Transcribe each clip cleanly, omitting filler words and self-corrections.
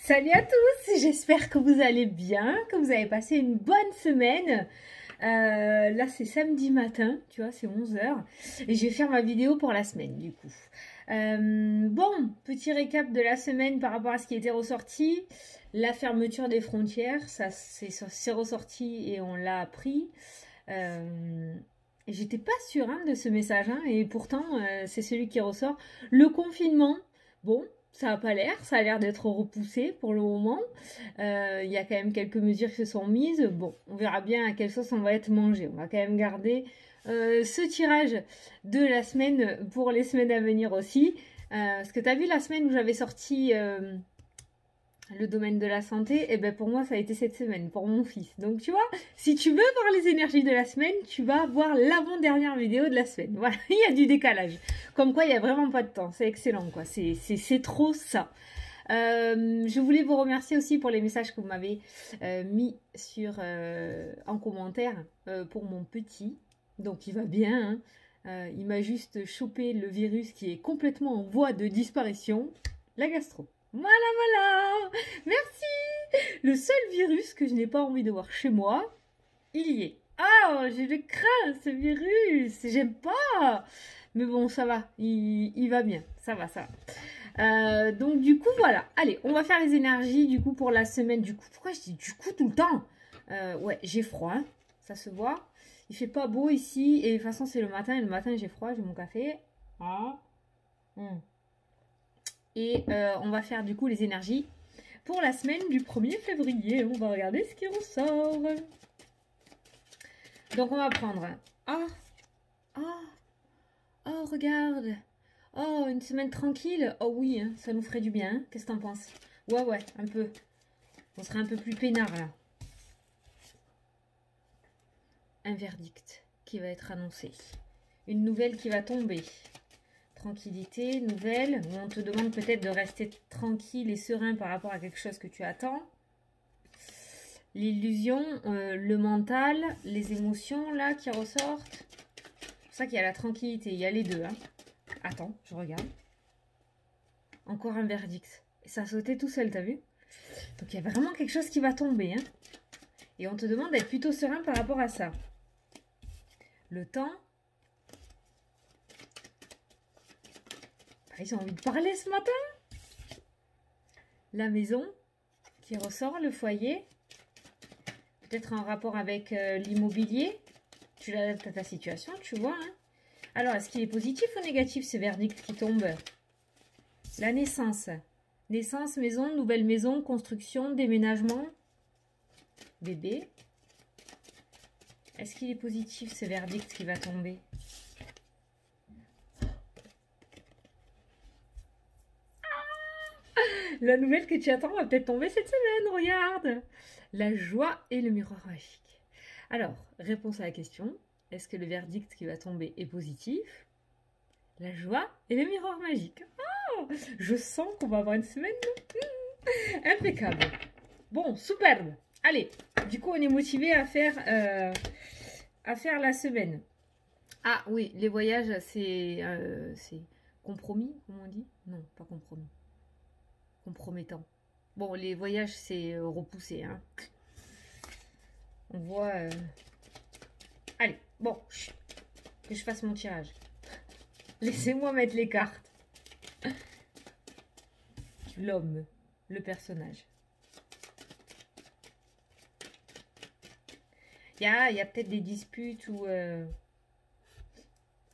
Salut à tous, j'espère que vous allez bien, que vous avez passé une bonne semaine. Là c'est samedi matin, tu vois, c'est 11 h et je vais faire ma vidéo pour la semaine du coup. Bon, petit récap de la semaine par rapport à ce qui était ressorti. La fermeture des frontières, ça c'est ressorti et on l'a appris. J'étais pas sûre de ce message, et pourtant c'est celui qui ressort. Le confinement, bon, ça n'a pas l'air, ça a l'air d'être repoussé pour le moment. Il y a quand même quelques mesures qui se sont mises. Bon, on verra bien à quelle sauce on va être mangé. On va quand même garder ce tirage de la semaine pour les semaines à venir aussi. Parce que tu as vu la semaine où j'avais sorti le domaine de la santé, et ben pour moi ça a été cette semaine, pour mon fils. Donc tu vois, si tu veux voir les énergies de la semaine, tu vas voir l'avant-dernière vidéo de la semaine. Voilà, il y a du décalage. Comme quoi il n'y a vraiment pas de temps, c'est excellent quoi, c'est trop ça. Je voulais vous remercier aussi pour les messages que vous m'avez mis en commentaire pour mon petit. Donc il va bien, il m'a juste chopé le virus qui est complètement en voie de disparition, la gastro. Voilà, voilà. Merci. Le seul virus que je n'ai pas envie de voir chez moi, il y est. Ah, je le crains, ce virus. J'aime pas. Mais bon, ça va. Il va bien. Ça va, ça va. Donc, du coup, voilà. Allez, on va faire les énergies, du coup, pour la semaine. Du coup, pourquoi je dis du coup tout le temps? Ouais, j'ai froid. Ça se voit. Il fait pas beau ici. Et de toute façon, c'est le matin. Et le matin, j'ai froid. J'ai mon café. Ah. Et on va faire du coup les énergies pour la semaine du 1er février. On va regarder ce qui ressort. Donc on va prendre... Oh, regarde. Oh, une semaine tranquille. Oh oui, ça nous ferait du bien. Qu'est-ce que t'en penses? Ouais, un peu. On serait un peu plus peinard là. Un verdict qui va être annoncé. Une nouvelle qui va tomber. Tranquillité, nouvelle, où on te demande peut-être de rester tranquille et serein par rapport à quelque chose que tu attends. L'illusion, le mental, les émotions là qui ressortent. C'est pour ça qu'il y a la tranquillité, il y a les deux. Attends, je regarde. Encore un verdict. Et ça a sauté tout seul, t'as vu? Donc il y a vraiment quelque chose qui va tomber. Et on te demande d'être plutôt serein par rapport à ça. Le temps. Ils ont envie de parler ce matin. La maison qui ressort, le foyer. Peut-être en rapport avec l'immobilier. Tu l'adaptes à ta situation, tu vois. Alors, est-ce qu'il est positif ou négatif ce verdict qui tombe? La naissance. Naissance, maison, nouvelle maison, construction, déménagement. Bébé. Est-ce qu'il est positif ce verdict qui va tomber? La nouvelle que tu attends va peut-être tomber cette semaine, regarde. La joie et le miroir magique. Alors, réponse à la question, est-ce que le verdict qui va tomber est positif? La joie et le miroir magique. Oh, je sens qu'on va avoir une semaine impeccable. Bon, superbe. Allez, du coup, on est motivé à faire la semaine. Ah oui, les voyages, c'est compromis, comment on dit? Non, pas compromis. Compromettant. Bon, les voyages, c'est repoussé. On voit... Allez, bon, que je fasse mon tirage. Laissez-moi mettre les cartes. L'homme, le personnage. Il y a peut-être des disputes ou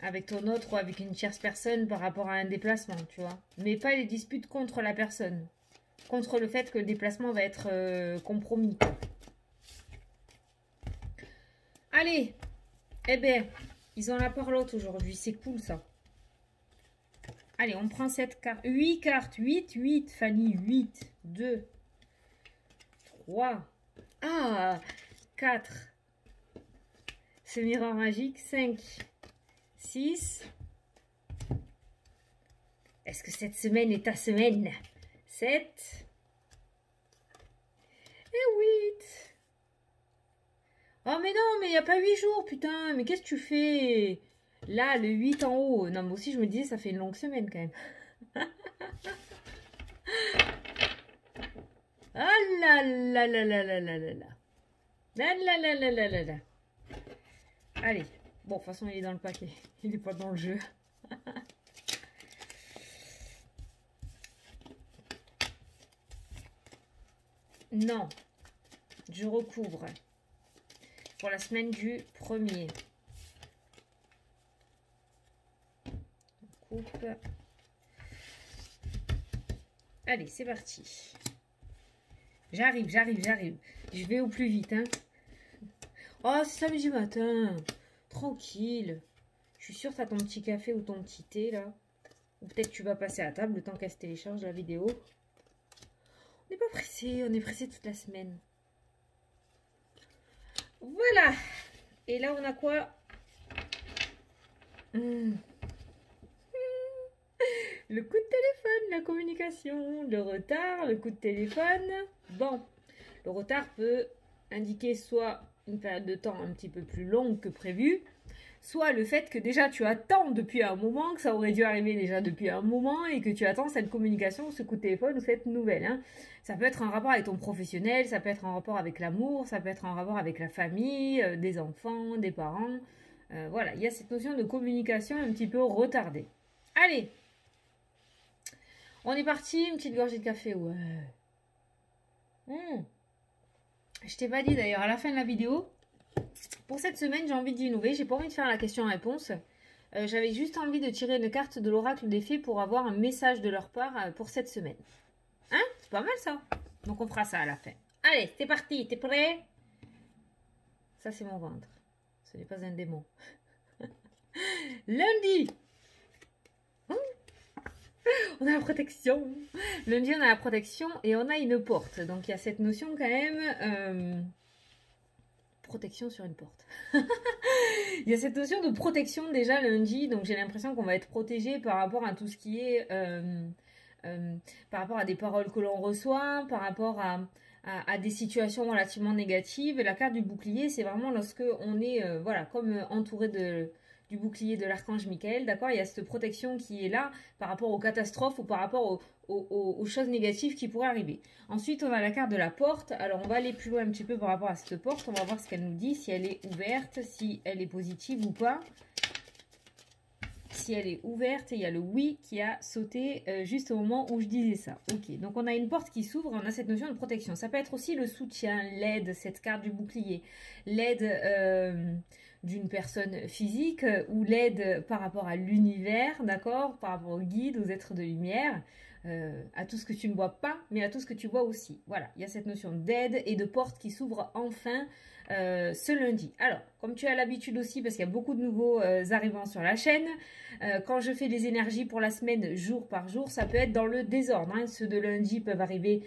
avec ton autre ou avec une tierce personne par rapport à un déplacement, tu vois. Mais pas les disputes contre la personne. Contre le fait que le déplacement va être compromis. Allez. Eh bien, ils ont la parlotte aujourd'hui. C'est cool, ça. Allez, on prend cette carte. 8 cartes. 8, Fanny. 8, 2, 3. Ah, 4. Ce miroir magique. 5. 6. Est-ce que cette semaine est ta semaine? 7. Et 8. Oh mais non, mais il n'y a pas 8 jours, putain. Mais qu'est-ce que tu fais? Là, le 8 en haut. Non, mais aussi, je me disais, ça fait une longue semaine quand même. Ah là là là là là là là là. Là là là là là là là. Allez. Bon, de toute façon, il est dans le paquet. Il n'est pas dans le jeu. Non. Je recouvre. Pour la semaine du 1er. On coupe. Allez, c'est parti. J'arrive. Je vais au plus vite, hein. Oh, c'est samedi matin. Tranquille. Je suis sûre que tu as ton petit café ou ton petit thé, là. Ou peut-être tu vas passer à table le temps qu'elle se télécharge la vidéo. On n'est pas pressé, on est pressé toute la semaine. Voilà. Et là, on a quoi? Le coup de téléphone, la communication, le retard, le coup de téléphone. Bon, le retard peut indiquer soit une période de temps un petit peu plus longue que prévu, soit le fait que déjà tu attends depuis un moment, que ça aurait dû arriver déjà depuis un moment et que tu attends cette communication, ce coup de téléphone ou cette nouvelle. Hein. Ça peut être un rapport avec ton professionnel, ça peut être un rapport avec l'amour, ça peut être un rapport avec la famille, des enfants, des parents. Voilà, il y a cette notion de communication un petit peu retardée. Allez, on est parti, une petite gorgée de café, ouais. Je t'ai pas dit d'ailleurs à la fin de la vidéo, pour cette semaine j'ai envie d'innover, j'ai pas envie de faire la question-réponse. J'avais juste envie de tirer une carte de l'oracle des fées pour avoir un message de leur part pour cette semaine. Hein? C'est pas mal ça. Donc on fera ça à la fin. Allez, c'est parti, t'es prêt? Ça c'est mon ventre. Ce n'est pas un démon. Lundi! On a la protection. Lundi, on a la protection et on a une porte. Donc, il y a cette notion quand même... protection sur une porte. Il y a cette notion de protection déjà lundi. Donc, j'ai l'impression qu'on va être protégé par rapport à tout ce qui est... par rapport à des paroles que l'on reçoit, par rapport à des situations relativement négatives. Et la carte du bouclier, c'est vraiment lorsque on est voilà, comme entouré du bouclier de l'archange Michael, d'accord? Il y a cette protection qui est là par rapport aux catastrophes ou par rapport aux choses négatives qui pourraient arriver. Ensuite, on a la carte de la porte. Alors, on va aller plus loin un petit peu par rapport à cette porte. On va voir ce qu'elle nous dit, si elle est ouverte, si elle est positive ou pas. Si elle est ouverte, il y a le oui qui a sauté juste au moment où je disais ça. Ok, donc on a une porte qui s'ouvre, on a cette notion de protection. Ça peut être aussi le soutien, l'aide, cette carte du bouclier, l'aide d'une personne physique ou l'aide par rapport à l'univers, d'accord, par rapport au guide, aux êtres de lumière, à tout ce que tu ne vois pas, mais à tout ce que tu vois aussi. Voilà, il y a cette notion d'aide et de porte qui s'ouvre enfin ce lundi. Alors, comme tu as l'habitude aussi, parce qu'il y a beaucoup de nouveaux arrivants sur la chaîne, quand je fais les énergies pour la semaine jour par jour, ça peut être dans le désordre. Hein. Ceux de lundi peuvent arriver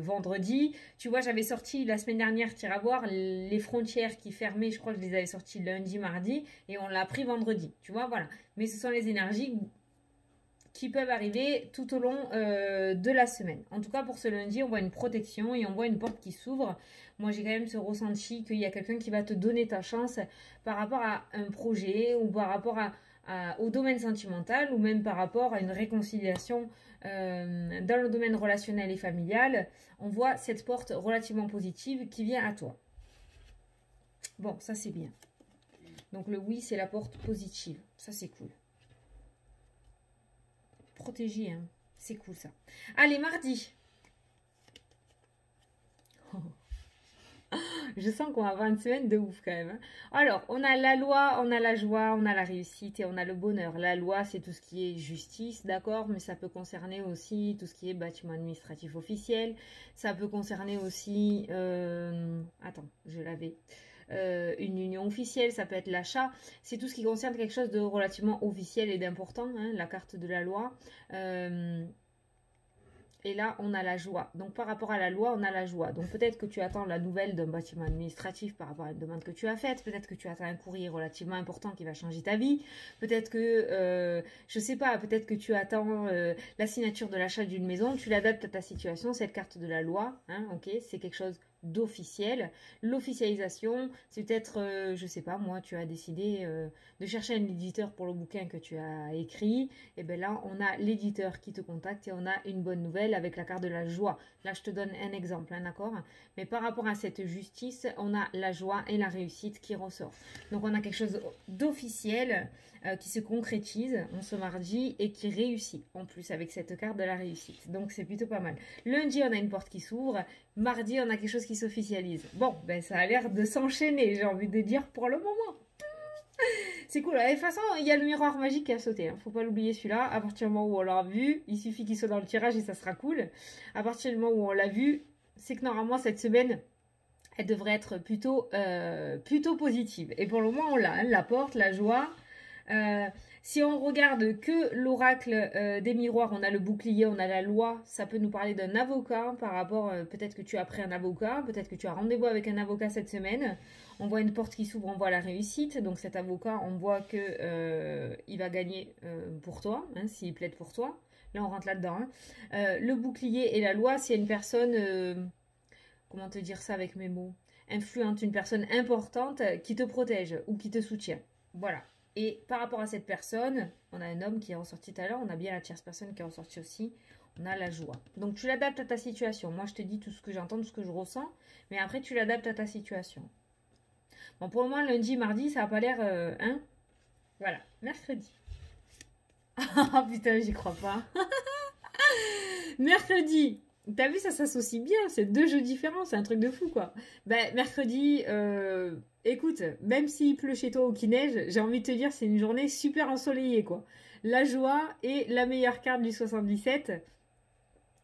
vendredi. Tu vois, j'avais sorti la semaine dernière, tu iras voir, les frontières qui fermaient, je crois que je les avais sorties lundi, mardi, et on l'a pris vendredi. Tu vois, voilà. Mais ce sont les énergies qui peuvent arriver tout au long de la semaine. En tout cas, pour ce lundi, on voit une protection et on voit une porte qui s'ouvre. Moi, j'ai quand même ce ressenti qu'il y a quelqu'un qui va te donner ta chance par rapport à un projet ou par rapport au domaine sentimental ou même par rapport à une réconciliation dans le domaine relationnel et familial. On voit cette porte relativement positive qui vient à toi. Bon, ça c'est bien. Donc le oui, c'est la porte positive. Ça c'est cool. Protégé, hein. C'est cool ça. Allez, mardi. Je sens qu'on va avoir une semaine de ouf quand même. Hein. Alors, on a la loi, on a la joie, on a la réussite et on a le bonheur. La loi, c'est tout ce qui est justice, d'accord, mais ça peut concerner aussi tout ce qui est bâtiment administratif officiel. Ça peut concerner aussi... attends, je l'avais... une union officielle, ça peut être l'achat. C'est tout ce qui concerne quelque chose de relativement officiel et d'important, hein, la carte de la loi. Et là, on a la joie. Donc, par rapport à la loi, on a la joie. Donc, peut-être que tu attends la nouvelle d'un bâtiment administratif par rapport à une demande que tu as faite. Peut-être que tu attends un courrier relativement important qui va changer ta vie. Peut-être que, je sais pas, peut-être que tu attends la signature de l'achat d'une maison. Tu l'adaptes à ta situation, cette carte de la loi. Hein, ok, c'est quelque chose d'officiel. L'officialisation, c'est peut-être, je sais pas, moi, tu as décidé de chercher un éditeur pour le bouquin que tu as écrit. Et bien là, on a l'éditeur qui te contacte et on a une bonne nouvelle avec la carte de la joie. Là, je te donne un exemple, hein, d'accord? Mais par rapport à cette justice, on a la joie et la réussite qui ressort. Donc, on a quelque chose d'officiel qui se concrétise en ce mardi et qui réussit en plus avec cette carte de la réussite. Donc, c'est plutôt pas mal. Lundi, on a une porte qui s'ouvre. Mardi, on a quelque chose qui s'officialise. Bon, ben ça a l'air de s'enchaîner, j'ai envie de dire, pour le moment. C'est cool. De toute façon, il y a le miroir magique qui a sauté. Faut pas l'oublier celui-là. À partir du moment où on l'a vu, il suffit qu'il soit dans le tirage et ça sera cool. À partir du moment où on l'a vu, c'est que normalement, cette semaine, elle devrait être plutôt positive. Et pour le moment, on l'a. Hein, la porte, la joie. Si on regarde que l'oracle des miroirs, on a le bouclier, on a la loi, ça peut nous parler d'un avocat par rapport, peut-être que tu as pris un avocat, peut-être que tu as rendez-vous avec un avocat cette semaine. On voit une porte qui s'ouvre, on voit la réussite. Donc cet avocat, on voit que il va gagner pour toi, hein, s'il plaide pour toi. Là, on rentre là-dedans. Hein. Le bouclier et la loi, c'est une personne, comment te dire ça avec mes mots, influente, une personne importante qui te protège ou qui te soutient. Voilà. Et par rapport à cette personne, on a un homme qui est ressorti tout à l'heure, on a bien la tierce personne qui est ressortie aussi, on a la joie. Donc tu l'adaptes à ta situation. Moi, je te dis tout ce que j'entends, tout ce que je ressens, mais après, tu l'adaptes à ta situation. Bon, pour le moment, lundi, mardi, ça n'a pas l'air... hein. Voilà, mercredi. Ah putain, j'y crois pas. Mercredi. T'as vu, ça s'associe bien, c'est deux jeux différents, c'est un truc de fou, quoi. Ben, mercredi, écoute, même s'il pleut chez toi ou qu'il neige, j'ai envie de te dire, c'est une journée super ensoleillée, quoi. La joie est la meilleure carte du 77.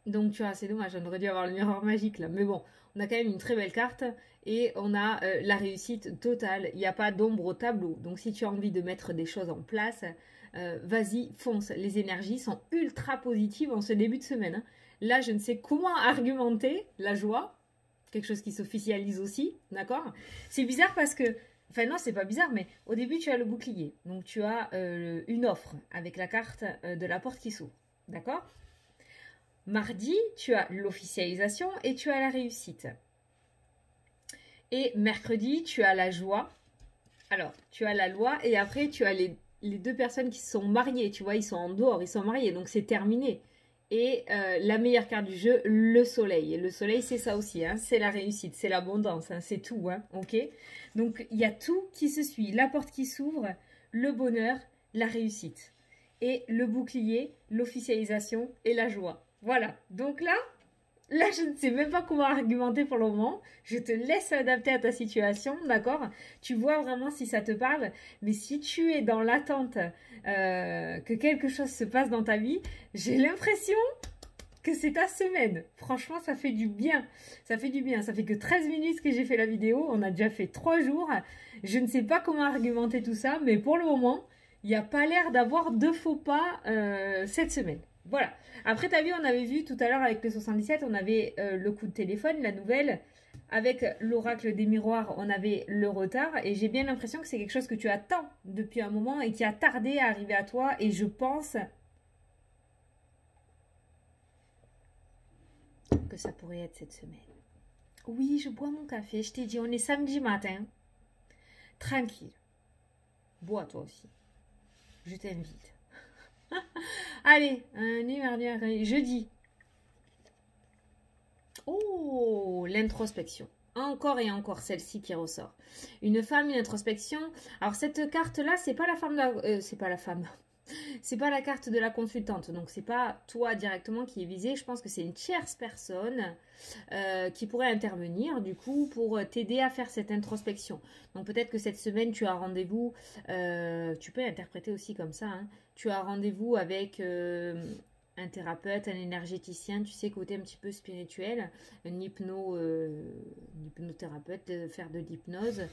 Donc, tu vois, c'est dommage, on aurait dû avoir le miroir magique, là. Mais bon, on a quand même une très belle carte et on a la réussite totale. Il n'y a pas d'ombre au tableau. Donc, si tu as envie de mettre des choses en place, vas-y, fonce. Les énergies sont ultra positives en ce début de semaine, hein. Là, je ne sais comment argumenter la joie, quelque chose qui s'officialise aussi, d'accord? C'est bizarre parce que, enfin non, c'est pas bizarre, mais au début, tu as le bouclier. Donc, tu as une offre avec la carte de la porte qui s'ouvre, d'accord? Mardi, tu as l'officialisation et tu as la réussite. Et mercredi, tu as la joie. Alors, tu as la loi et après, tu as les deux personnes qui se sont mariées. Tu vois, ils sont en dehors, ils sont mariés, donc c'est terminé. Et la meilleure carte du jeu, le soleil. Et le soleil, c'est ça aussi, hein, c'est la réussite, c'est l'abondance, hein, c'est tout, hein, ok? Donc, il y a tout qui se suit. La porte qui s'ouvre, le bonheur, la réussite. Et le bouclier, l'officialisation et la joie. Voilà, donc là, je ne sais même pas comment argumenter pour le moment. Je te laisse adapter à ta situation, d'accord? Tu vois vraiment si ça te parle. Mais si tu es dans l'attente que quelque chose se passe dans ta vie, j'ai l'impression que c'est ta semaine. Franchement, ça fait du bien. Ça fait du bien. Ça fait que 13 minutes que j'ai fait la vidéo. On a déjà fait 3 jours. Je ne sais pas comment argumenter tout ça, mais pour le moment, il n'y a pas l'air d'avoir de faux pas cette semaine. Voilà. Après, tu as vu, on avait vu tout à l'heure avec le 77, on avait le coup de téléphone, la nouvelle. Avec l'oracle des miroirs, on avait le retard. Et j'ai bien l'impression que c'est quelque chose que tu attends depuis un moment et qui a tardé à arriver à toi. Et je pense que ça pourrait être cette semaine. Oui, je bois mon café. Je t'ai dit, on est samedi matin. Tranquille. Bois toi aussi. Je t'invite. Allez, mardi, jeudi. Oh, l'introspection. Encore et encore celle-ci qui ressort. Une femme, une introspection. Alors cette carte-là, c'est pas la femme, c'est pas la femme. C'est pas la carte de la consultante, donc c'est pas toi directement qui est visé. Je pense que c'est une tierce personne qui pourrait intervenir du coup pour t'aider à faire cette introspection. Donc peut-être que cette semaine tu as rendez-vous, tu peux interpréter aussi comme ça, hein. Tu as rendez-vous avec un thérapeute, un énergéticien, tu sais, côté un petit peu spirituel, un hypnothérapeute, faire de l'hypnose,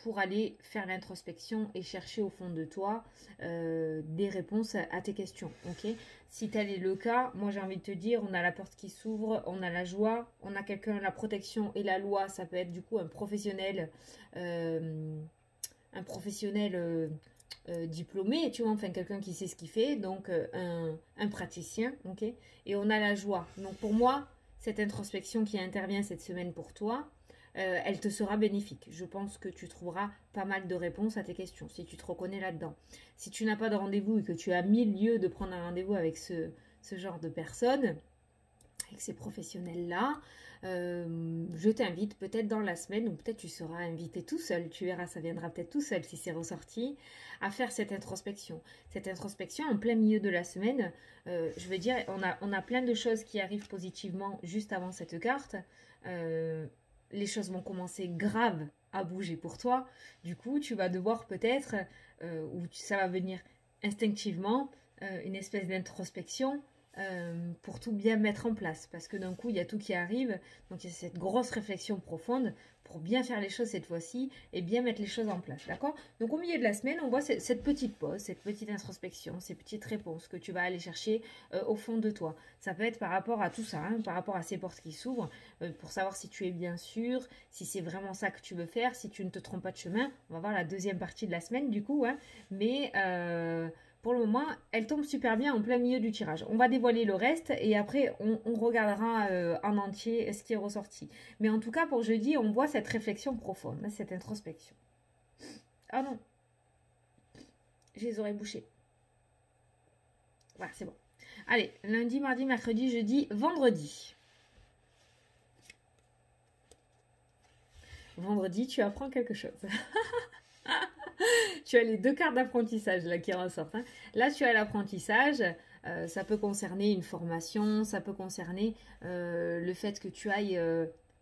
pour aller faire l'introspection et chercher au fond de toi des réponses à tes questions, ok? Si tel est le cas, moi j'ai envie de te dire, on a la porte qui s'ouvre, on a la joie, on a quelqu'un, la protection et la loi, ça peut être du coup un professionnel, diplômé, tu vois, enfin quelqu'un qui sait ce qu'il fait, donc un praticien, ok, et on a la joie. Donc pour moi, cette introspection qui intervient cette semaine pour toi, elle te sera bénéfique. Je pense que tu trouveras pas mal de réponses à tes questions, si tu te reconnais là-dedans. Si tu n'as pas de rendez-vous et que tu as 1000 lieux de prendre un rendez-vous avec ce genre de personnes, avec ces professionnels-là, je t'invite peut-être dans la semaine, ou peut-être tu seras invité tout seul, tu verras, ça viendra peut-être tout seul si c'est ressorti, à faire cette introspection. Cette introspection en plein milieu de la semaine, je veux dire, on a plein de choses qui arrivent positivement juste avant cette carte. Les choses vont commencer graves à bouger pour toi. Du coup, tu vas devoir peut-être, ou ça va venir instinctivement, une espèce d'introspection pour tout bien mettre en place. Parce que d'un coup, il y a tout qui arrive. Donc, il y a cette grosse réflexion profonde pour bien faire les choses cette fois-ci et bien mettre les choses en place. D'accord? Donc, au milieu de la semaine, on voit cette petite pause, cette petite introspection, ces petites réponses que tu vas aller chercher au fond de toi. Ça peut être par rapport à tout ça, hein, par rapport à ces portes qui s'ouvrent, pour savoir si tu es bien sûr, si c'est vraiment ça que tu veux faire, si tu ne te trompes pas de chemin. On va voir la deuxième partie de la semaine, du coup. Hein, mais... pour le moment, elle tombe super bien en plein milieu du tirage. On va dévoiler le reste et après, on regardera en entier ce qui est ressorti. Mais en tout cas, pour jeudi, on voit cette réflexion profonde, cette introspection. Ah non, j'ai les oreilles bouchées. Voilà, c'est bon. Allez, lundi, mardi, mercredi, jeudi, vendredi. Vendredi, tu apprends quelque chose. Tu as les deux cartes d'apprentissage là qui ressortent. Hein. Là, tu as l'apprentissage. Ça peut concerner une formation, ça peut concerner le fait que tu ailles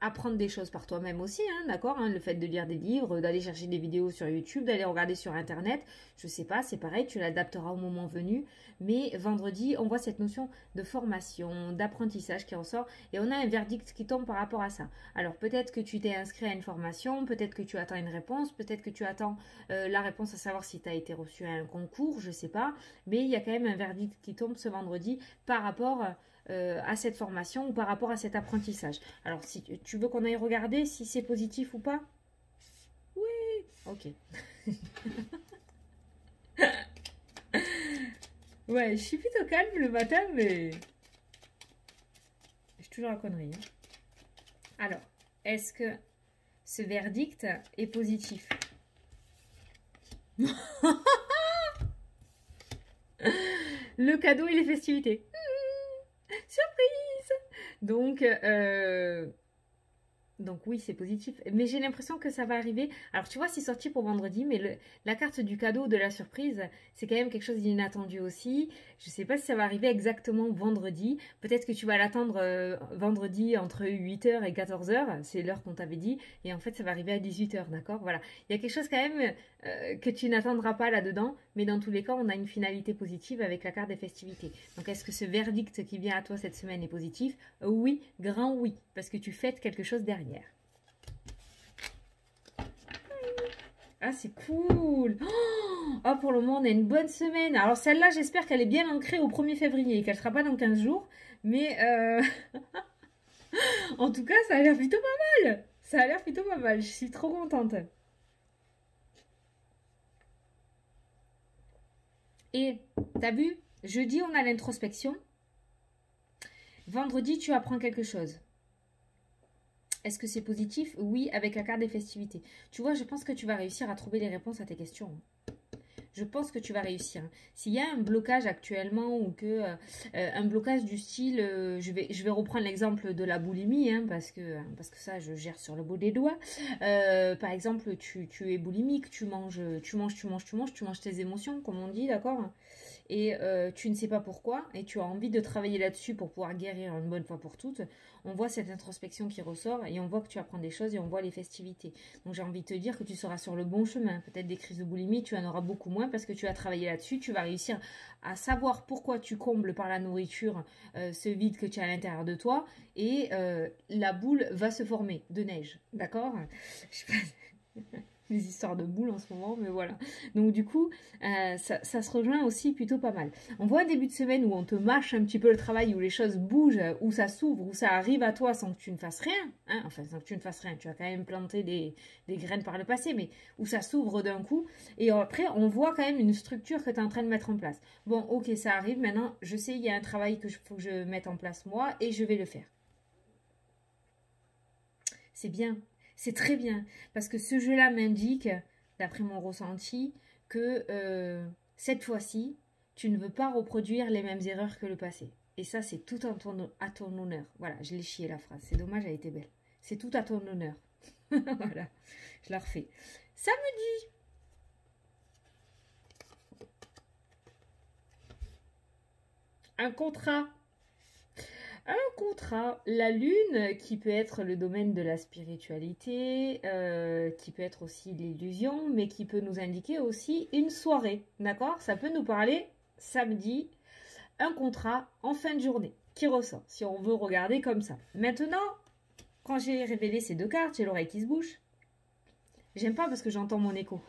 apprendre des choses par toi-même aussi, hein, d'accord, hein, le fait de lire des livres, d'aller chercher des vidéos sur YouTube, d'aller regarder sur Internet, je sais pas, c'est pareil, tu l'adapteras au moment venu. Mais vendredi, on voit cette notion de formation, d'apprentissage qui ressort et on a un verdict qui tombe par rapport à ça. Alors peut-être que tu t'es inscrit à une formation, peut-être que tu attends une réponse, peut-être que tu attends la réponse à savoir si tu as été reçu à un concours, je sais pas, mais il y a quand même un verdict qui tombe ce vendredi par rapport à cette formation ou par rapport à cet apprentissage. Alors si tu veux qu'on aille regarder si c'est positif ou pas? Oui, ok. Ouais, je suis plutôt calme le matin, mais j'ai toujours la connerie. Hein. Alors, est-ce que ce verdict est positif? Le cadeau et les festivités. Surprise! Donc oui, c'est positif. Mais j'ai l'impression que ça va arriver. Alors tu vois, c'est sorti pour vendredi, mais la carte du cadeau, de la surprise, c'est quand même quelque chose d'inattendu aussi. Je ne sais pas si ça va arriver exactement vendredi. Peut-être que tu vas l'attendre vendredi entre 8h et 14h. C'est l'heure qu'on t'avait dit. Et en fait, ça va arriver à 18h, d'accord? Voilà. Il y a quelque chose quand même que tu n'attendras pas là-dedans. Mais dans tous les cas, on a une finalité positive avec la carte des festivités. Donc est-ce que ce verdict qui vient à toi cette semaine est positif? Oui, grand oui. Parce que tu fêtes quelque chose derrière. Ah, c'est cool. Oh, pour le moment, on a une bonne semaine. Alors, celle-là, j'espère qu'elle est bien ancrée au 1er février et qu'elle ne sera pas dans 15 jours. Mais, en tout cas, ça a l'air plutôt pas mal. Ça a l'air plutôt pas mal. Je suis trop contente. Et, t'as vu? Jeudi, on a l'introspection. Vendredi, tu apprends quelque chose. Est-ce que c'est positif? Oui, avec la carte des festivités. Tu vois, je pense que tu vas réussir à trouver les réponses à tes questions. Je pense que tu vas réussir. S'il y a un blocage actuellement ou que un blocage du style, je vais reprendre l'exemple de la boulimie, hein, parce que ça, je gère sur le bout des doigts. Par exemple, tu es boulimique, tu manges tes émotions, comme on dit, d'accord? Et tu ne sais pas pourquoi, et tu as envie de travailler là-dessus pour pouvoir guérir une bonne fois pour toutes. On voit cette introspection qui ressort et on voit que tu apprends des choses et on voit les festivités. Donc j'ai envie de te dire que tu seras sur le bon chemin. Peut-être des crises de boulimie, tu en auras beaucoup moins parce que tu as travaillé là-dessus. Tu vas réussir à savoir pourquoi tu combles par la nourriture ce vide que tu as à l'intérieur de toi et la boule va se former de neige. D'accord? Je sais pas... les histoires de boules en ce moment, mais voilà. Donc du coup, ça se rejoint aussi plutôt pas mal. On voit un début de semaine où on te mâche un petit peu le travail, où les choses bougent, où ça s'ouvre, où ça arrive à toi sans que tu ne fasses rien. Hein, enfin, sans que tu ne fasses rien, tu as quand même planté des graines par le passé, mais où ça s'ouvre d'un coup. Et après, on voit quand même une structure que tu es en train de mettre en place. Bon, ok, ça arrive, maintenant, je sais, il y a un travail que faut que je mette en place moi, et je vais le faire. C'est bien, c'est très bien. Parce que ce jeu-là m'indique, d'après mon ressenti, que cette fois-ci, tu ne veux pas reproduire les mêmes erreurs que le passé. Et ça, c'est tout à ton honneur. Voilà, je l'ai chié la phrase. C'est dommage, elle a été belle. C'est tout à ton honneur. Voilà, je la refais. Samedi. Un contrat. Un contrat, la lune qui peut être le domaine de la spiritualité, qui peut être aussi l'illusion, mais qui peut nous indiquer aussi une soirée, d'accord? Ça peut nous parler samedi, un contrat en fin de journée qui ressort, si on veut regarder comme ça. Maintenant, quand j'ai révélé ces deux cartes, j'ai l'oreille qui se bouge. J'aime pas parce que j'entends mon écho.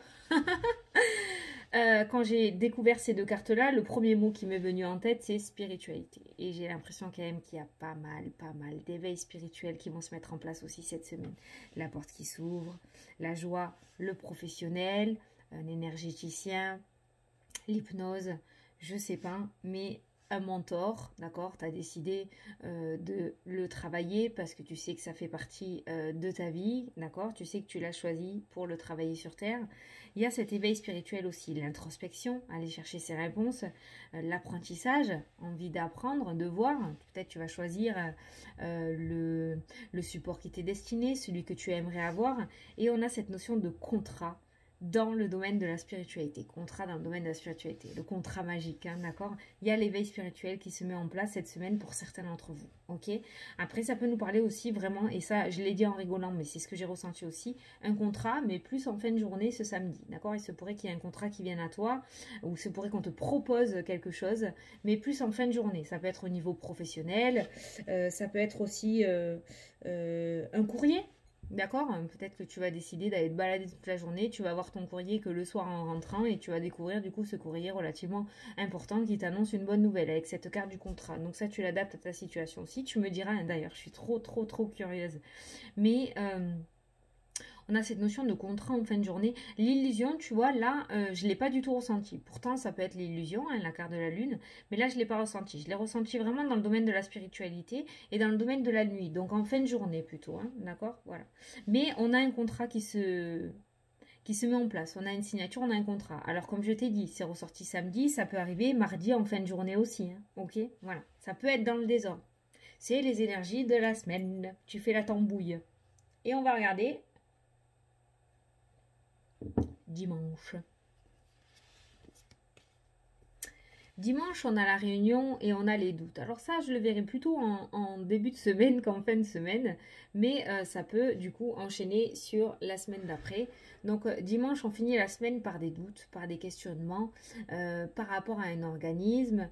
Quand j'ai découvert ces deux cartes-là, le premier mot qui m'est venu en tête, c'est spiritualité. Et j'ai l'impression quand même qu'il y a pas mal d'éveils spirituels qui vont se mettre en place aussi cette semaine. La porte qui s'ouvre, la joie, le professionnel, un énergéticien, l'hypnose, je sais pas, mais un mentor, d'accord? Tu as décidé de le travailler parce que tu sais que ça fait partie de ta vie, d'accord? Tu sais que tu l'as choisi pour le travailler sur Terre. Il y a cet éveil spirituel aussi, l'introspection, aller chercher ses réponses, l'apprentissage, envie d'apprendre, de voir. Peut-être tu vas choisir le support qui t'est destiné, celui que tu aimerais avoir. Et on a cette notion de contrat dans le domaine de la spiritualité, contrat dans le domaine de la spiritualité, le contrat magique, hein, d'accord? Il y a l'éveil spirituel qui se met en place cette semaine pour certains d'entre vous, ok? Après, ça peut nous parler aussi vraiment, et ça, je l'ai dit en rigolant, mais c'est ce que j'ai ressenti aussi, un contrat, mais plus en fin de journée ce samedi, d'accord? Il se pourrait qu'il y ait un contrat qui vienne à toi, ou il se pourrait qu'on te propose quelque chose, mais plus en fin de journée. Ça peut être au niveau professionnel, ça peut être aussi un courrier. D'accord? Peut-être que tu vas décider d'aller te balader toute la journée, tu vas voir ton courrier que le soir en rentrant et tu vas découvrir du coup ce courrier relativement important qui t'annonce une bonne nouvelle avec cette carte du contrat. Donc ça, tu l'adaptes à ta situation aussi. Tu me diras, hein, d'ailleurs, je suis trop curieuse. Mais on a cette notion de contrat en fin de journée. L'illusion, tu vois, là, je ne l'ai pas du tout ressenti. Pourtant, ça peut être l'illusion, hein, la carte de la lune, mais là, je ne l'ai pas ressenti. Je l'ai ressenti vraiment dans le domaine de la spiritualité et dans le domaine de la nuit, donc en fin de journée plutôt, hein, d'accord? Voilà. Mais on a un contrat qui se met en place. On a une signature, on a un contrat. Alors, comme je t'ai dit, c'est ressorti samedi, ça peut arriver mardi en fin de journée aussi, hein, ok? Voilà. Ça peut être dans le désordre. C'est les énergies de la semaine. Tu fais la tambouille. Et on va regarder dimanche. Dimanche, on a la réunion et on a les doutes. Alors ça, je le verrai plutôt en début de semaine qu'en fin de semaine, mais ça peut du coup enchaîner sur la semaine d'après. Donc dimanche, on finit la semaine par des doutes, par des questionnements, par rapport à un organisme,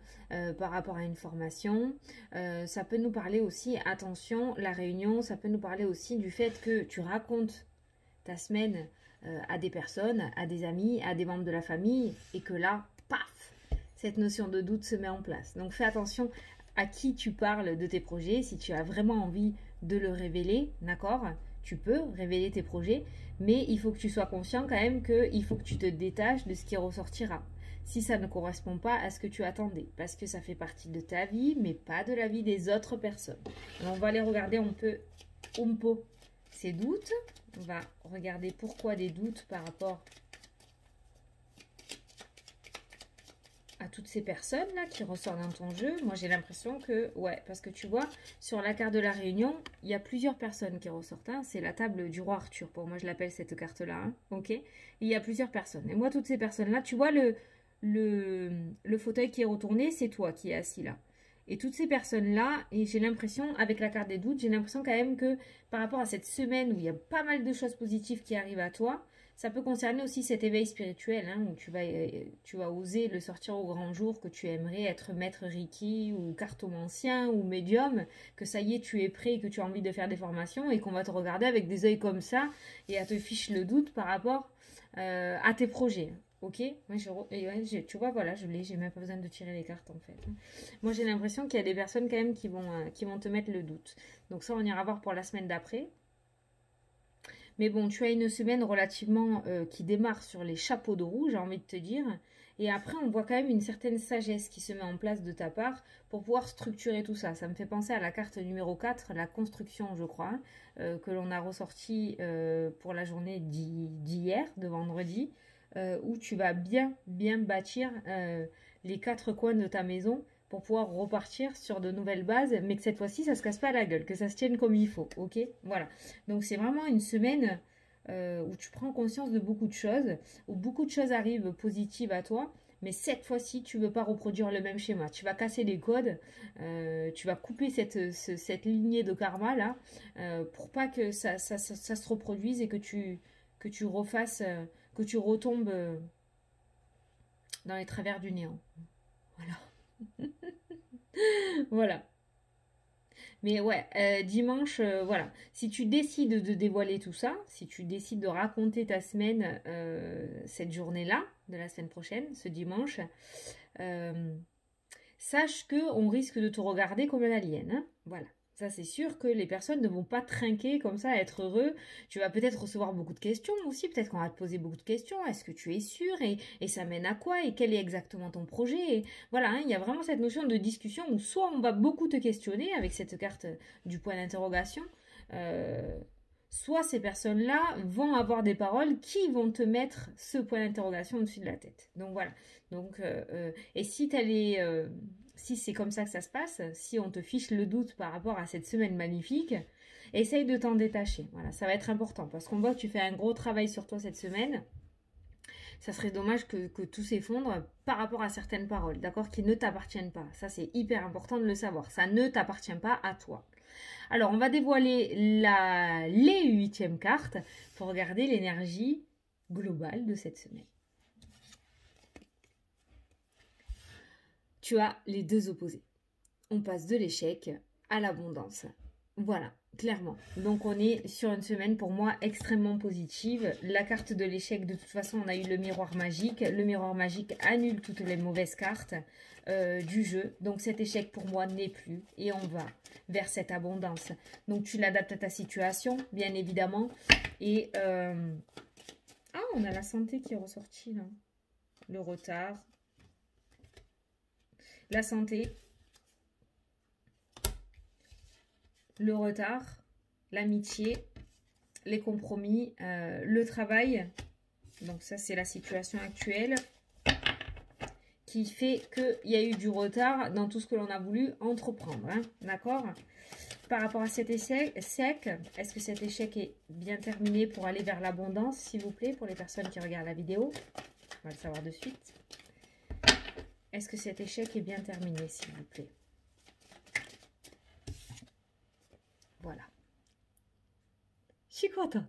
par rapport à une formation. Ça peut nous parler aussi, attention, la réunion, ça peut nous parler aussi du fait que tu racontes ta semaine à des personnes, à des amis, à des membres de la famille, et que là, paf, cette notion de doute se met en place. Donc fais attention à qui tu parles de tes projets. Si tu as vraiment envie de le révéler, d'accord? Tu peux révéler tes projets, mais il faut que tu sois conscient quand même qu'il faut que tu te détaches de ce qui ressortira. Si ça ne correspond pas à ce que tu attendais, parce que ça fait partie de ta vie, mais pas de la vie des autres personnes. Alors on va aller regarder un peu ces doutes. On va regarder pourquoi des doutes par rapport à toutes ces personnes-là qui ressortent dans ton jeu. Moi, j'ai l'impression que, ouais, parce que tu vois, sur la carte de la réunion, il y a plusieurs personnes qui ressortent. Hein. C'est la table du roi Arthur. Pour moi, je l'appelle cette carte-là. Hein. Ok? Et il y a plusieurs personnes. Et moi, toutes ces personnes-là, tu vois, le fauteuil qui est retourné, c'est toi qui es assis là. Et toutes ces personnes-là, et j'ai l'impression, avec la carte des doutes, j'ai l'impression quand même que par rapport à cette semaine où il y a pas mal de choses positives qui arrivent à toi, ça peut concerner aussi cet éveil spirituel, hein, où tu vas oser le sortir au grand jour, que tu aimerais être maître Reiki ou cartomancien ou médium, que ça y est, tu es prêt, que tu as envie de faire des formations et qu'on va te regarder avec des yeux comme ça et à te fiche le doute par rapport à tes projets. Ok, tu vois, voilà, je l'ai, j'ai même pas besoin de tirer les cartes en fait. Moi, j'ai l'impression qu'il y a des personnes quand même qui vont te mettre le doute. Donc ça, on ira voir pour la semaine d'après. Mais bon, tu as une semaine relativement qui démarre sur les chapeaux de roue, j'ai envie de te dire. Et après, on voit quand même une certaine sagesse qui se met en place de ta part pour pouvoir structurer tout ça. Ça me fait penser à la carte numéro 4, la construction, je crois, hein, que l'on a ressorti pour la journée d'hier, de vendredi, où tu vas bien bâtir les quatre coins de ta maison pour pouvoir repartir sur de nouvelles bases, mais que cette fois-ci, ça se casse pas la gueule, que ça se tienne comme il faut, ok? Voilà. Donc c'est vraiment une semaine où tu prends conscience de beaucoup de choses, où beaucoup de choses arrivent positives à toi, mais cette fois-ci, tu ne veux pas reproduire le même schéma. Tu vas casser les codes, tu vas couper cette lignée de karma là, pour pas que ça se reproduise et que tu refasses, que tu retombes dans les travers du néant. Voilà. Voilà. Mais ouais, dimanche, voilà. Si tu décides de dévoiler tout ça, si tu décides de raconter ta semaine cette journée-là, de la semaine prochaine, ce dimanche, euh, sache que on risque de te regarder comme un alien, hein. Voilà. Ça, c'est sûr que les personnes ne vont pas trinquer comme ça, être heureux. Tu vas peut-être recevoir beaucoup de questions aussi. Peut-être qu'on va te poser beaucoup de questions. Est-ce que tu es sûr et ça mène à quoi? Et quel est exactement ton projet? Et voilà, hein, il y a vraiment cette notion de discussion où soit on va beaucoup te questionner avec cette carte du point d'interrogation, euh, soit ces personnes-là vont avoir des paroles qui vont te mettre ce point d'interrogation au-dessus de la tête. Donc voilà. Donc, et si si c'est comme ça que ça se passe, si on te fiche le doute par rapport à cette semaine magnifique, essaye de t'en détacher. Voilà, ça va être important parce qu'on voit que tu fais un gros travail sur toi cette semaine. Ça serait dommage que tout s'effondre par rapport à certaines paroles, d'accord, qui ne t'appartiennent pas. Ça, c'est hyper important de le savoir. Ça ne t'appartient pas à toi. Alors, on va dévoiler les huitièmes cartes pour regarder l'énergie globale de cette semaine. Tu as les deux opposés. On passe de l'échec à l'abondance. Voilà, clairement. Donc on est sur une semaine pour moi extrêmement positive. La carte de l'échec, de toute façon, on a eu le miroir magique. Le miroir magique annule toutes les mauvaises cartes du jeu. Donc cet échec pour moi n'est plus. Et on va vers cette abondance. Donc tu l'adaptes à ta situation, bien évidemment. Et on a la santé qui est ressortie là. Le retard. La santé. Le retard, l'amitié, les compromis, le travail. Donc ça, c'est la situation actuelle qui fait qu'il y a eu du retard dans tout ce que l'on a voulu entreprendre. Hein, d'accord? Par rapport à cet échec, est-ce que cet échec est bien terminé pour aller vers l'abondance, s'il vous plaît, pour les personnes qui regardent la vidéo? On va le savoir de suite. Est-ce que cet échec est bien terminé, s'il vous plaît? Voilà. Je suis contente.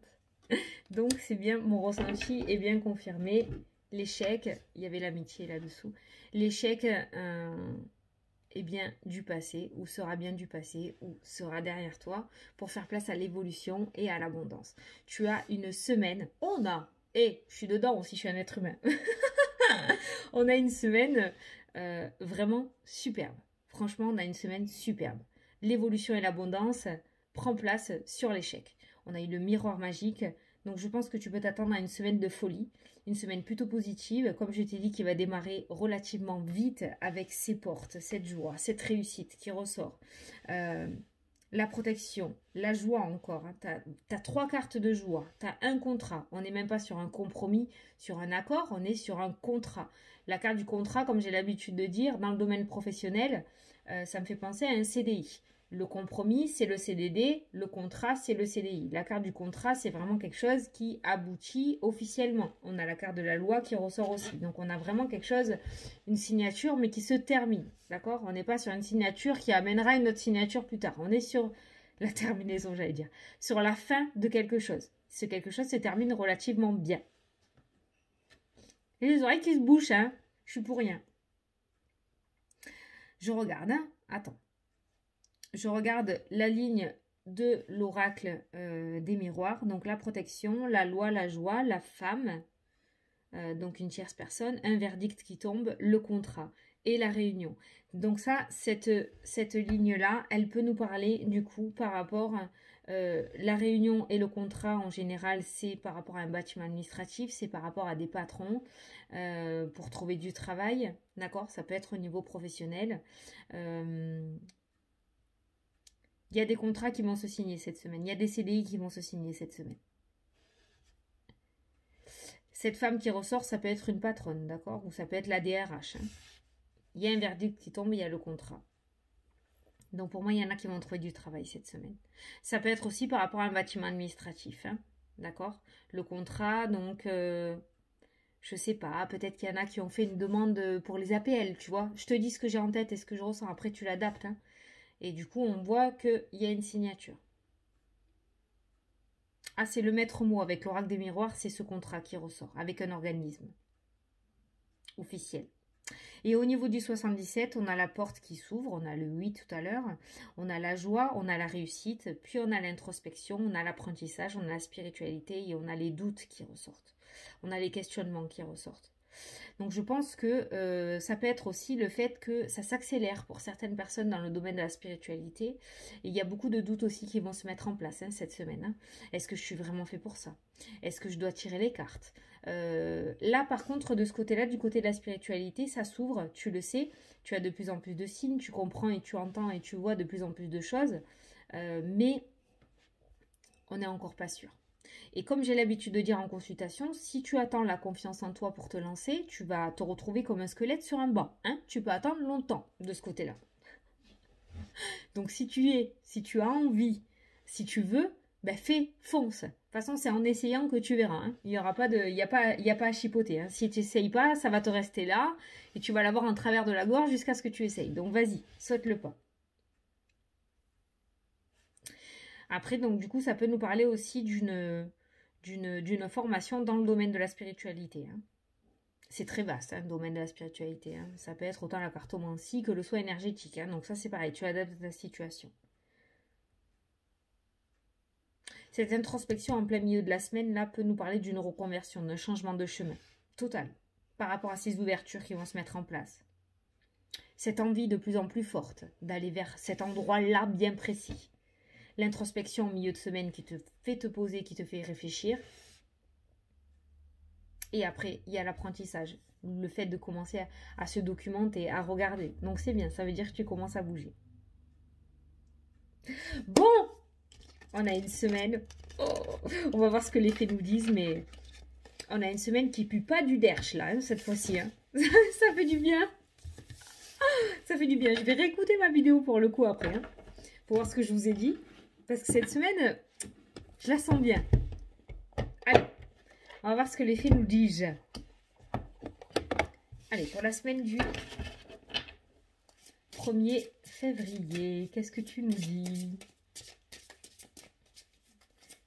Donc, c'est bien, mon ressenti est bien confirmé. L'échec, il y avait l'amitié là-dessous. L'échec est bien du passé, ou sera bien du passé, ou sera derrière toi, pour faire place à l'évolution et à l'abondance. Tu as une semaine, je suis dedans aussi, je suis un être humain. On a une semaine vraiment superbe. Franchement, on a une semaine superbe. L'évolution et l'abondance prend place sur l'échec. On a eu le miroir magique, donc je pense que tu peux t'attendre à une semaine de folie, une semaine plutôt positive, comme je t'ai dit, qui va démarrer relativement vite avec ses portes, cette joie, cette réussite qui ressort. La protection, la joie encore. Hein. Tu as 3 cartes de joie, tu as un contrat. On n'est même pas sur un compromis, sur un accord, on est sur un contrat. La carte du contrat, comme j'ai l'habitude de dire, dans le domaine professionnel, ça me fait penser à un CDI. Le compromis, c'est le CDD. Le contrat, c'est le CDI. La carte du contrat, c'est vraiment quelque chose qui aboutit officiellement. On a la carte de la loi qui ressort aussi. Donc, on a vraiment quelque chose, une signature, mais qui se termine. D'accord? On n'est pas sur une signature qui amènera une autre signature plus tard. On est sur la terminaison, j'allais dire. Sur la fin de quelque chose. Ce quelque chose se termine relativement bien. Et les oreilles qui se bouchent, hein? Je suis pour rien. Je regarde, hein? Attends. Je regarde la ligne de l'oracle des miroirs. Donc la protection, la loi, la joie, la femme. Donc une tierce personne. Un verdict qui tombe, le contrat. et la réunion. Donc ça, cette ligne-là, elle peut nous parler du coup par rapport à la réunion et le contrat en général, c'est par rapport à un bâtiment administratif, c'est par rapport à des patrons pour trouver du travail, d'accord? Ça peut être au niveau professionnel. Il y a des contrats qui vont se signer cette semaine, il y a des CDI qui vont se signer cette semaine. Cette femme qui ressort, ça peut être une patronne, d'accord? Ou ça peut être la DRH. Hein. Il y a un verdict qui tombe, il y a le contrat. Donc pour moi, il y en a qui vont trouver du travail cette semaine. Ça peut être aussi par rapport à un bâtiment administratif, hein, d'accord? Le contrat, donc, je sais pas, peut-être qu'il y en a qui ont fait une demande pour les APL, tu vois? Je te dis ce que j'ai en tête et ce que je ressens, après tu l'adaptes, hein. Et du coup, on voit qu'il y a une signature. Ah, c'est le maître mot avec l'oracle des miroirs, c'est ce contrat qui ressort, avec un organisme officiel. Et au niveau du 77, on a la porte qui s'ouvre, on a le 8 tout à l'heure, on a la joie, on a la réussite, puis on a l'introspection, on a l'apprentissage, on a la spiritualité et on a les doutes qui ressortent. On a les questionnements qui ressortent. Donc je pense que ça peut être aussi le fait que ça s'accélère pour certaines personnes dans le domaine de la spiritualité. Et il y a beaucoup de doutes aussi qui vont se mettre en place cette semaine. Hein. Est-ce que je suis vraiment fait pour ça? Est-ce que je dois tirer les cartes? Là par contre de ce côté-là, du côté de la spiritualité, ça s'ouvre, tu le sais, tu as de plus en plus de signes, tu comprends et tu entends et tu vois de plus en plus de choses. Mais on n'est encore pas sûr. Et comme j'ai l'habitude de dire en consultation, si tu attends la confiance en toi pour te lancer, tu vas te retrouver comme un squelette sur un banc. Hein, tu peux attendre longtemps de ce côté-là. Donc si tu as envie, si tu veux, ben fais, fonce. De toute façon, c'est en essayant que tu verras. Hein. Il n'y a pas à chipoter. Hein. Si tu n'essayes pas, ça va te rester là et tu vas l'avoir en travers de la gorge jusqu'à ce que tu essayes. Donc vas-y, saute le pas. Après, donc du coup, ça peut nous parler aussi d'une formation dans le domaine de la spiritualité. Hein. C'est très vaste, le domaine de la spiritualité. Hein. Ça peut être autant la cartomancie que le soin énergétique. Hein. Donc ça, c'est pareil, tu adaptes ta situation. Cette introspection en plein milieu de la semaine, là, peut nous parler d'une reconversion, d'un changement de chemin total par rapport à ces ouvertures qui vont se mettre en place. Cette envie de plus en plus forte d'aller vers cet endroit-là bien précis. L'introspection au milieu de semaine qui te fait te poser, qui te fait réfléchir. Et après, il y a l'apprentissage. Le fait de commencer à se documenter, à regarder. Donc c'est bien, ça veut dire que tu commences à bouger. Bon, on a une semaine. Oh, on va voir ce que les fées nous disent, mais on a une semaine qui pue pas du derche là, hein, cette fois-ci. Hein. Ça fait du bien. Ça fait du bien. Je vais réécouter ma vidéo pour le coup après. Hein, pour voir ce que je vous ai dit. Parce que cette semaine, je la sens bien. Allez, on va voir ce que les fées nous disent. Allez, pour la semaine du 1er février, qu'est-ce que tu nous dis?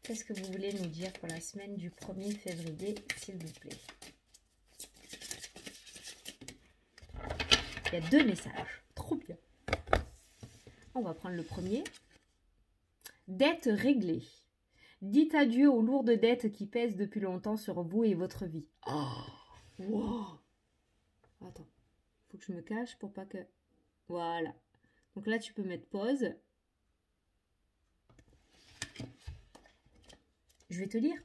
Qu'est-ce que vous voulez nous dire pour la semaine du 1er février, s'il vous plaît? Il y a 2 messages. Trop bien. On va prendre le premier. Dette réglée. Dites adieu aux lourdes dettes qui pèsent depuis longtemps sur vous et votre vie. Oh, wow. Attends, il faut que je me cache pour pas que... Voilà. Donc là, tu peux mettre pause. Je vais te lire.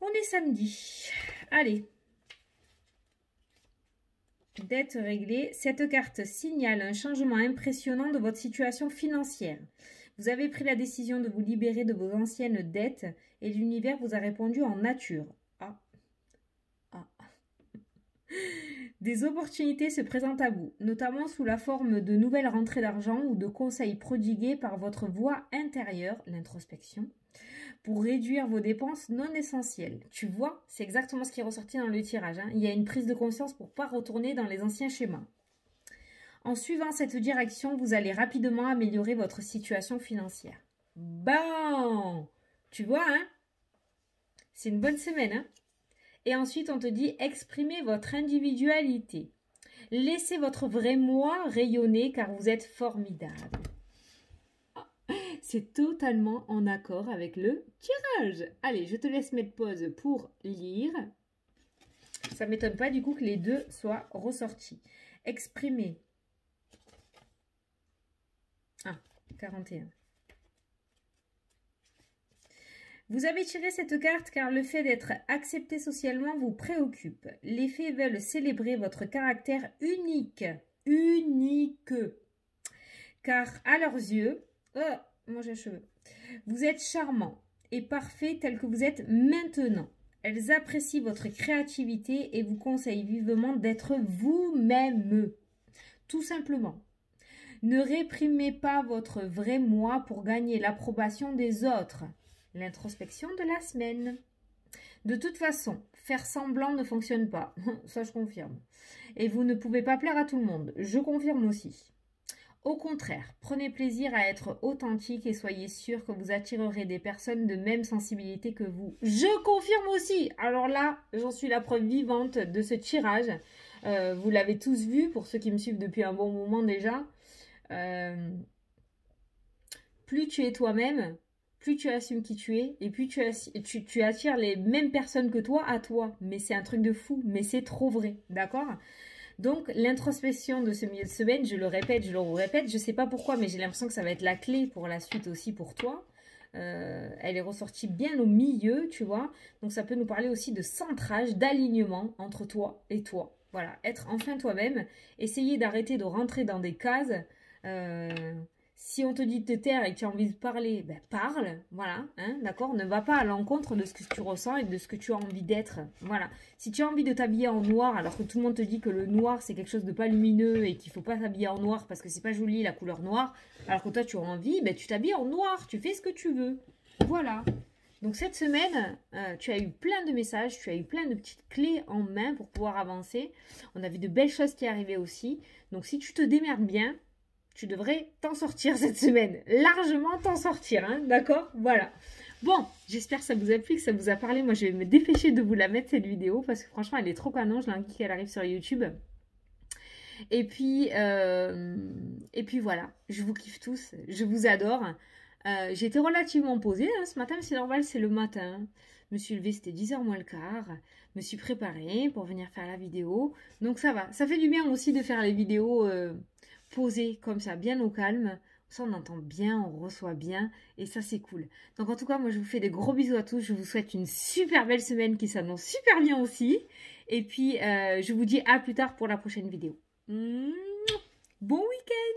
On est samedi. Allez. Dette réglée. Cette carte signale un changement impressionnant de votre situation financière. Vous avez pris la décision de vous libérer de vos anciennes dettes et l'univers vous a répondu en nature. Ah. Ah. Des opportunités se présentent à vous, notamment sous la forme de nouvelles rentrées d'argent ou de conseils prodigués par votre voix intérieure, l'introspection, pour réduire vos dépenses non essentielles. Tu vois, c'est exactement ce qui est ressorti dans le tirage. Hein. Il y a une prise de conscience pour ne pas retourner dans les anciens schémas. En suivant cette direction, vous allez rapidement améliorer votre situation financière. Bon, tu vois, hein, c'est une bonne semaine. Hein. Et ensuite, on te dit exprimez votre individualité. Laissez votre vrai moi rayonner car vous êtes formidable. C'est totalement en accord avec le tirage. Allez, je te laisse mettre pause pour lire. Ça ne m'étonne pas du coup que les deux soient ressortis. Exprimer. Ah, 41. Vous avez tiré cette carte car le fait d'être accepté socialement vous préoccupe. Les fées veulent célébrer votre caractère unique. Unique. Car à leurs yeux, oh, moi j'ai les cheveux, vous êtes charmant et parfait tel que vous êtes maintenant. Elles apprécient votre créativité et vous conseillent vivement d'être vous-même. Tout simplement. Ne réprimez pas votre vrai moi pour gagner l'approbation des autres. L'introspection de la semaine. De toute façon, faire semblant ne fonctionne pas. Ça, je confirme. Et vous ne pouvez pas plaire à tout le monde. Je confirme aussi. Au contraire, prenez plaisir à être authentique et soyez sûr que vous attirerez des personnes de même sensibilité que vous. Je confirme aussi. Alors là, j'en suis la preuve vivante de ce tirage. Vous l'avez tous vu, pour ceux qui me suivent depuis un bon moment déjà. Plus tu es toi-même, plus tu assumes qui tu es, et plus tu attires les mêmes personnes que toi à toi. Mais c'est un truc de fou, mais c'est trop vrai, d'accord? Donc, l'introspection de ce milieu de semaine, je le répète, je le répète, je ne sais pas pourquoi, mais j'ai l'impression que ça va être la clé pour la suite aussi pour toi. Elle est ressortie bien au milieu, tu vois. Donc, ça peut nous parler aussi de centrage, d'alignement entre toi et toi. Voilà, être enfin toi-même, essayer d'arrêter de rentrer dans des cases. Si on te dit de te taire et que tu as envie de parler, ben parle, voilà, hein, d'accord? Ne va pas à l'encontre de ce que tu ressens et de ce que tu as envie d'être, voilà. Si tu as envie de t'habiller en noir alors que tout le monde te dit que le noir c'est quelque chose de pas lumineux et qu'il faut pas s'habiller en noir parce que c'est pas joli la couleur noire, alors que toi tu as envie, ben tu t'habilles en noir, tu fais ce que tu veux, voilà. Donc cette semaine, tu as eu plein de messages, tu as eu plein de petites clés en main pour pouvoir avancer. On a vu de belles choses qui arrivaient aussi. Donc si tu te démerdes bien, tu devrais t'en sortir cette semaine. Largement t'en sortir, hein, d'accord? Voilà. Bon, j'espère que ça vous a plu, que ça vous a parlé. Moi, je vais me dépêcher de vous la mettre, cette vidéo, parce que franchement, elle est trop canon. Je l'indique qu'elle arrive sur YouTube. Et puis voilà. Je vous kiffe tous. Je vous adore. J'ai été relativement posée hein, ce matin, mais c'est normal, c'est le matin. Je me suis levée, c'était 10h moins le quart. Je me suis préparée pour venir faire la vidéo. Donc ça va. Ça fait du bien aussi de faire les vidéos posées comme ça, bien au calme. Ça, on entend bien, on reçoit bien. Et ça, c'est cool. Donc en tout cas, moi, je vous fais des gros bisous à tous. Je vous souhaite une super belle semaine qui s'annonce super bien aussi. Et puis, je vous dis à plus tard pour la prochaine vidéo. Bon week-end!